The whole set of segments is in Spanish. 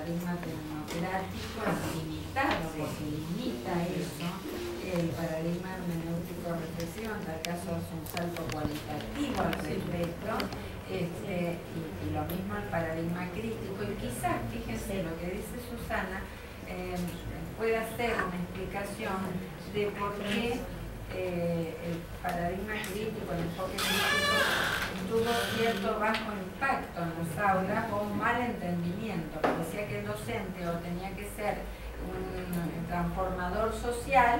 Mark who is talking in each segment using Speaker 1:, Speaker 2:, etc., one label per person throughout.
Speaker 1: paradigma tecnocrático es limitado, porque limita eso, el paradigma hermenéutico reflexivo, en tal caso es un salto cualitativo al respecto, y lo mismo el paradigma crítico, y quizás, fíjense lo que dice Susana, puede ser una explicación de por qué el paradigma crítico, el enfoque crítico, tuvo cierto bajo impacto en las aulas o un mal entendimiento. Parecía que el docente o tenía que ser un transformador social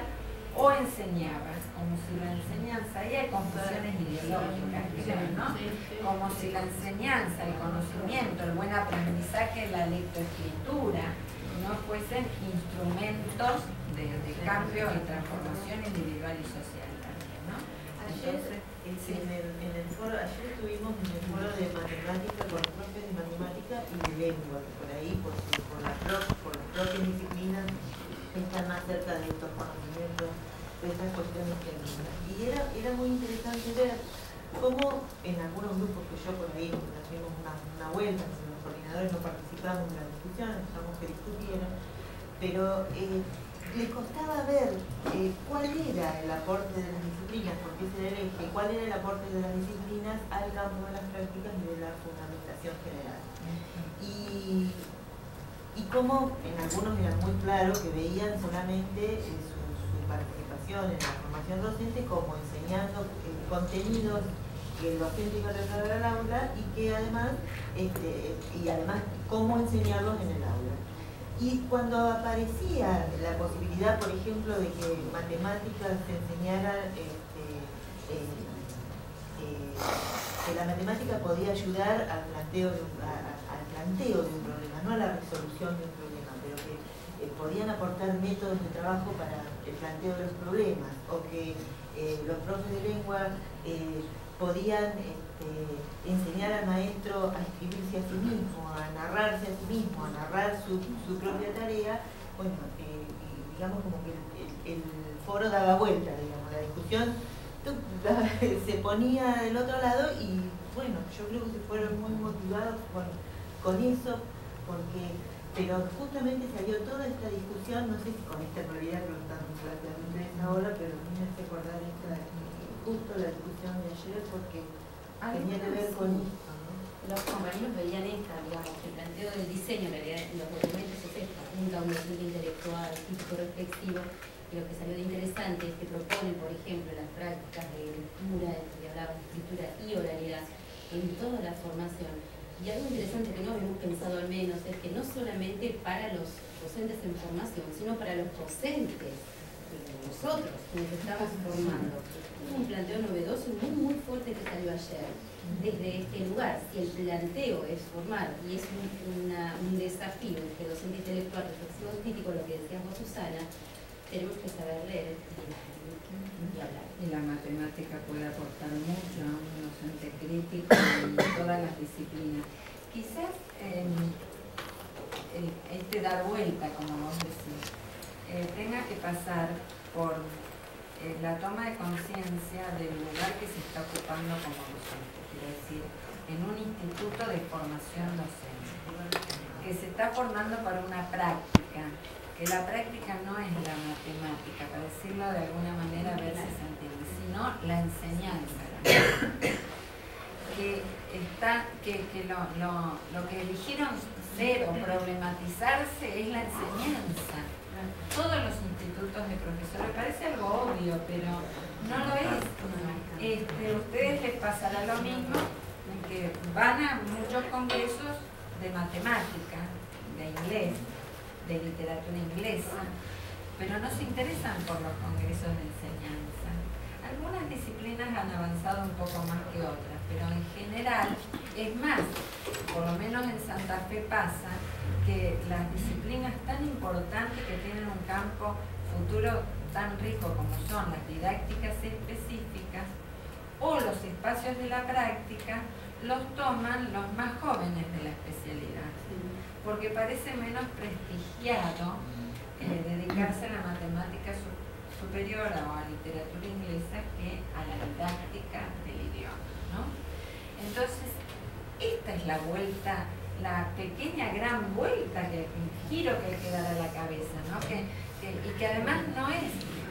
Speaker 1: o enseñaba, como si la enseñanza, ahí hay confusiones ideológicas, ¿no? Como si la enseñanza, el conocimiento, el buen aprendizaje, la lectoescritura no fuesen instrumentos de cambio y transformación individual y social también, ¿no? Entonces,
Speaker 2: en el foro, ayer estuvimos en el foro de matemática con los profes de matemática y de lengua, que por ahí, por las propias disciplinas, están más cerca de estos conocimientos, de estas cuestiones técnicas. Y era muy interesante ver cómo en algunos grupos que yo por ahí nos dimos una vuelta, los coordinadores no participamos en la discusión, dejamos que discutieran, pero les costaba ver cuál era el aporte de las disciplinas, porque ese era el eje, cuál era el aporte de las disciplinas al campo de las prácticas y de la fundamentación general. Y cómo en algunos era muy claro que veían solamente su participación en la formación docente como enseñando contenidos que el docente iba a trasladar al aula y que además, cómo enseñarlos en el aula. Y cuando aparecía la posibilidad, por ejemplo, de que matemáticas se enseñara, que la matemática podía ayudar al planteo de un problema, no a la resolución de un problema, pero que podían aportar métodos de trabajo para el planteo de los problemas, o que los profes de lengua podían enseñar al maestro a escribirse a sí mismo, a narrarse a sí mismo, a narrar su propia tarea. Bueno, digamos como que el foro daba vuelta, digamos, la discusión se ponía del otro lado y bueno, yo creo que se fueron muy motivados con eso, pero justamente salió toda esta discusión, no sé si con esta realidad que lo están planteando ustedes ahora, pero me hace acordar justo la discusión de ayer porque tenía que ver con esto, ¿no?
Speaker 3: Los compañeros veían digamos, el planteo del diseño, en realidad, los documentos es esto, apunta a un docente intelectual, crítico, reflexivo, y lo que salió de interesante es que propone, por ejemplo, las prácticas de lectura, de hablar, escritura y oralidad en toda la formación. Y algo interesante que no habíamos pensado al menos es que no solamente para los docentes en formación, sino para los docentes, nosotros, quienes estamos formando. Es un planteo novedoso y muy fuerte que salió ayer, desde este lugar. Si el planteo es formar y es un desafío que docente intelectual, reflexivo crítico, lo que decías vos, Susana, tenemos que saber leer y hablar.
Speaker 1: Y la matemática puede aportar mucho a un docente crítico en todas las disciplinas. Quizás dar vuelta, como vos decís, tenga que pasar por la toma de conciencia del lugar que se está ocupando como docente, quiero decir, en un instituto de formación docente, que se está formando para una práctica, que la práctica no es la matemática, para decirlo de alguna manera, a ver si se entiende, sino la enseñanza. Lo que eligieron ser o problematizarse es la enseñanza. Todos los institutos de profesores, parece algo obvio, pero no lo es. A ustedes les pasará lo mismo, que van a muchos congresos de matemática, de inglés, de literatura inglesa, pero no se interesan por los congresos de enseñanza. Algunas disciplinas han avanzado un poco más que otras, pero en general, es más, por lo menos en Santa Fe pasa, que las disciplinas tan importantes que tienen un campo futuro tan rico como son las didácticas específicas o los espacios de la práctica, los toman los más jóvenes de la especialidad, porque parece menos prestigiado dedicarse a la matemática superior o a literatura inglesa que a la didáctica del idioma, ¿no? Entonces, esta es la vuelta la pequeña gran vuelta, el giro que hay que dar a la cabeza, ¿no? Y que además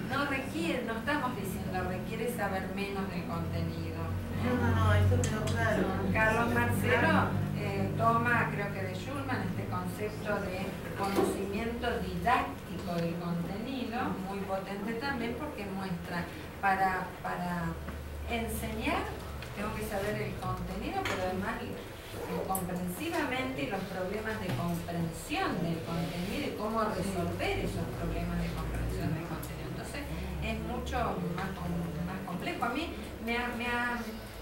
Speaker 1: no requiere, no estamos diciendo requiere saber menos del contenido.
Speaker 2: No, eso quedó claro.
Speaker 1: Carlos Marcelo toma, creo que de Schulman, este concepto de conocimiento didáctico del contenido, muy potente también porque muestra para enseñar tengo que saber el contenido, pero además comprensivamente los problemas de comprensión del contenido y cómo resolver esos problemas de comprensión del contenido. Entonces es mucho más complejo. A mí me ha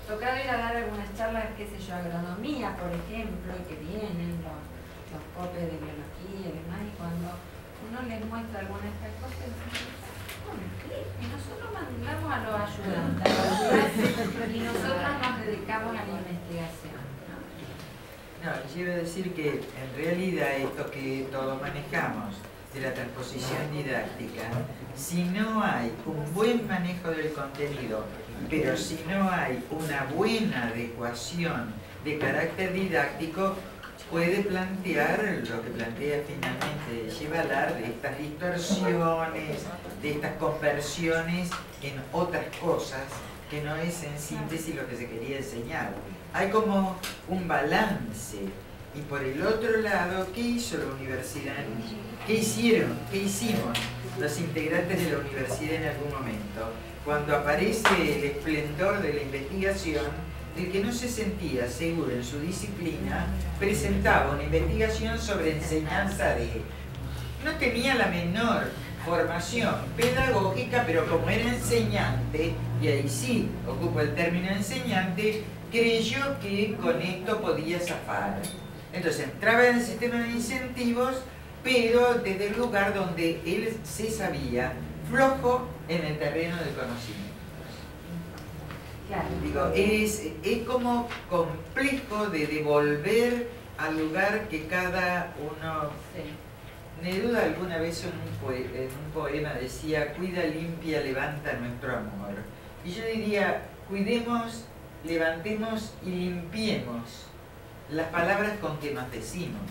Speaker 1: tocado ir a dar algunas charlas, qué sé yo, agronomía, por ejemplo, y que vienen los popes de biología y demás, y cuando uno les muestra alguna de estas cosas, y nosotros mandamos a los ayudantes y nosotros nos dedicamos a la investigación.
Speaker 4: No, quiero decir que en realidad esto que todos manejamos de la transposición didáctica, si no hay un buen manejo del contenido, pero si no hay una buena adecuación de carácter didáctico, puede plantear lo que plantea finalmente Llevalar, de estas distorsiones, de estas conversiones en otras cosas que no es en síntesis lo que se quería enseñar. Hay como un balance. Y por el otro lado, ¿qué hizo la universidad? ¿Qué hicieron? ¿Qué hicimos los integrantes de la universidad en algún momento? Cuando aparece el esplendor de la investigación, el que no se sentía seguro en su disciplina presentaba una investigación sobre enseñanza de... No tenía la menor formación pedagógica, pero como era enseñante, y ahí sí ocupo el término enseñante, creyó que con esto podía zafar. Entonces entraba en el sistema de incentivos, pero desde el lugar donde él se sabía flojo en el terreno del conocimiento.
Speaker 1: Claro.
Speaker 4: Digo, es como complejo de devolver al lugar que cada uno...
Speaker 1: Sí.
Speaker 4: Neruda alguna vez en un poema decía: cuida, limpia, levanta nuestro amor. Y yo diría: cuidemos, levantemos y limpiemos las palabras con que nos decimos.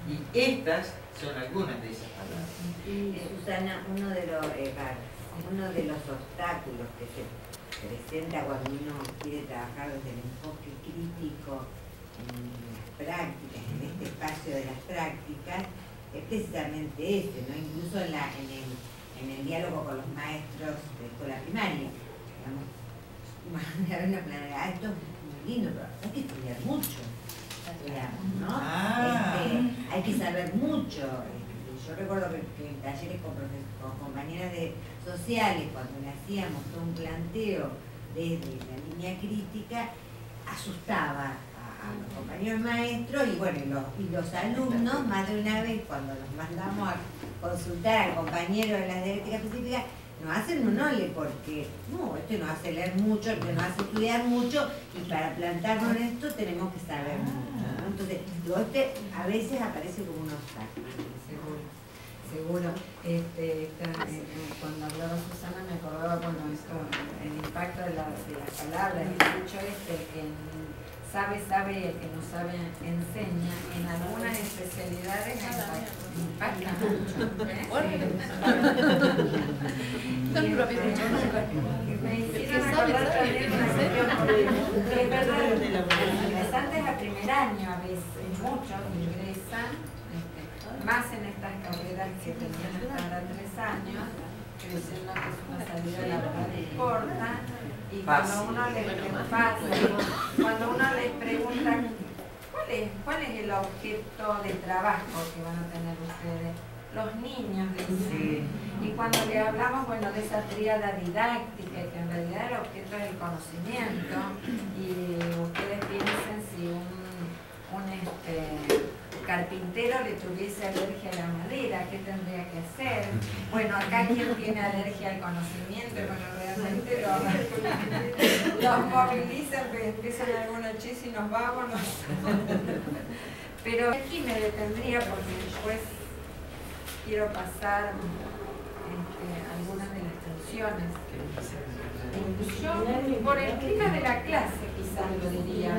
Speaker 4: Y estas son algunas de esas palabras.
Speaker 5: Susana, uno de los obstáculos que se presenta cuando uno quiere trabajar desde el enfoque crítico en las prácticas, en este espacio de las prácticas, es precisamente ese, ¿no? Incluso en el diálogo con los maestros de escuela primaria. Digamos, una planera, esto es muy lindo, pero hay que estudiar mucho, digamos, ¿no? Hay que saber mucho. Yo recuerdo que en talleres con compañeras sociales, cuando le hacíamos todo un planteo desde la línea crítica, asustaba a los compañeros maestros y bueno, y los alumnos, más de una vez cuando los mandamos a consultar al compañero de las dialécticas específicas, nos hacen un ole porque no, este nos hace leer mucho, este nos hace estudiar mucho y para plantarnos en esto tenemos que saber mucho, ¿no? Entonces, a veces aparece como un obstáculo.
Speaker 1: Seguro. Cuando hablaba Susana me acordaba, bueno, el impacto de las palabras, el dicho que sabe, el que no sabe, enseña. En algunas especialidades impacta mucho. Me hicieron acordar también una cuestión, que es verdad, los ingresantes a primer año a veces, muchos ingresan, más en estas carreras que tenían hasta 3 años, creyendo que es una salida laboral corta, y cuando uno les pregunta ¿cuál es el objeto de trabajo que van a tener ustedes? Los niños, dicen. Y cuando le hablamos, bueno, de esa tríada didáctica, que en realidad el objeto es el conocimiento, y ustedes piensen si un carpintero le tuviese alergia a la madera, ¿qué tendría que hacer? Bueno, acá quien tiene alergia al conocimiento, bueno, realmente los movilizan, que empiezan alguna chis y nos vamos. Pero aquí me detendría porque después quiero pasar algunas de las tensiones. Yo, por el clima de la clase, quizás lo diría.